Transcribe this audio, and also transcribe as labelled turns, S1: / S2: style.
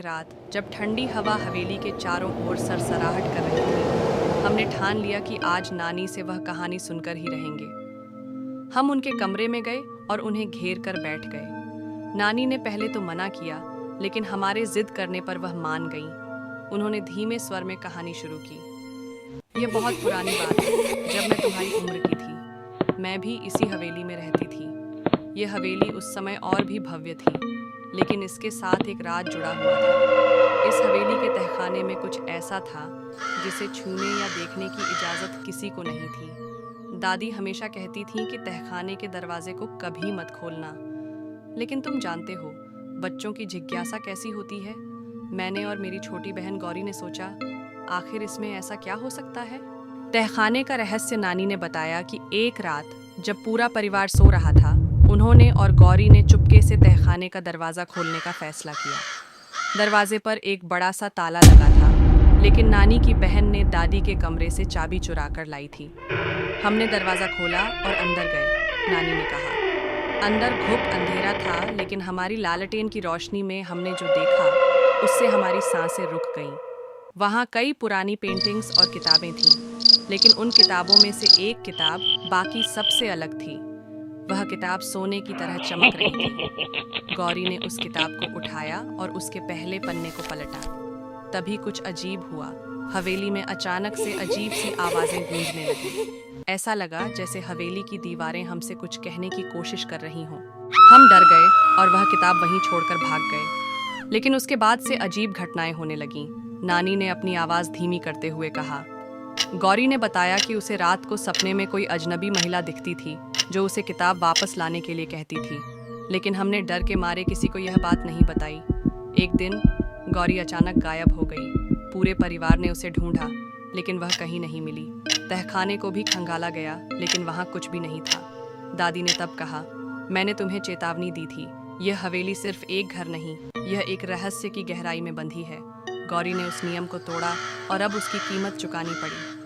S1: एक रात जब ठंडी हवा हवेली के चारों ओर सरसराहट कर रही थी, हमने ठान लिया कि आज नानी से वह कहानी सुनकर ही रहेंगे। हम उनके कमरे में गए और उन्हें घेर कर बैठ गए। नानी ने पहले तो मना किया, लेकिन हमारे जिद करने पर वह मान गईं। उन्होंने धीमे स्वर में कहानी शुरू की। यह बहुत पुरानी बात है, जब मैं तुम्हारी उम्र की थी। मैं भी इसी हवेली में रहती थी। यह हवेली उस समय और भी भव्य थी, लेकिन इसके साथ एक राज जुड़ा हुआ था। इस हवेली के तहखाने में कुछ ऐसा था जिसे छूने या देखने की इजाज़त किसी को नहीं थी। दादी हमेशा कहती थीं कि तहखाने के दरवाजे को कभी मत खोलना, लेकिन तुम जानते हो बच्चों की जिज्ञासा कैसी होती है। मैंने और मेरी छोटी बहन गौरी ने सोचा, आखिर इसमें ऐसा क्या हो सकता है। तहखाने का रहस्य नानी ने बताया कि एक रात जब पूरा परिवार सो रहा था, उन्होंने और गौरी ने चुपके से तहखाने का दरवाज़ा खोलने का फैसला किया। दरवाजे पर एक बड़ा सा ताला लगा था, लेकिन नानी की बहन ने दादी के कमरे से चाबी चुरा कर लाई थी। हमने दरवाज़ा खोला और अंदर गए। नानी ने कहा, अंदर घुप अंधेरा था, लेकिन हमारी लालटेन की रोशनी में हमने जो देखा उससे हमारी सांसें रुक गईं। वहाँ कई पुरानी पेंटिंग्स और किताबें थीं, लेकिन उन किताबों में से एक किताब बाकी सबसे अलग थी। वह किताब सोने की तरह चमक रही थी। गौरी ने उस किताब को उठाया और उसके पहले पन्ने को पलटा। तभी कुछ अजीब हुआ। हवेली में अचानक से अजीब सी आवाज़ें गूंजने लगीं। ऐसा लगा जैसे हवेली की दीवारें हमसे कुछ कहने की कोशिश कर रही हों। हम डर गए और वह किताब वहीं छोड़कर भाग गए। लेकिन उसके बाद से अजीब घटनाएं होने लगीं। नानी ने अपनी आवाज़ धीमी करते हुए कहा। गौरी ने बताया कि उसे रात को सपने में कोई अजनबी महिला दिखती थी, जो उसे किताब वापस लाने के लिए कहती थी। लेकिन हमने डर के मारे किसी को यह बात नहीं बताई। एक दिन गौरी अचानक गायब हो गई। पूरे परिवार ने उसे ढूंढा, लेकिन वह कहीं नहीं मिली। तहखाने को भी खंगाला गया, लेकिन वहाँ कुछ भी नहीं था। दादी ने तब कहा, मैंने तुम्हें चेतावनी दी थी। यह हवेली सिर्फ एक घर नहीं, यह एक रहस्य की गहराई में बंधी है। गौरी ने उस नियम को तोड़ा और अब उसकी कीमत चुकानी पड़ी।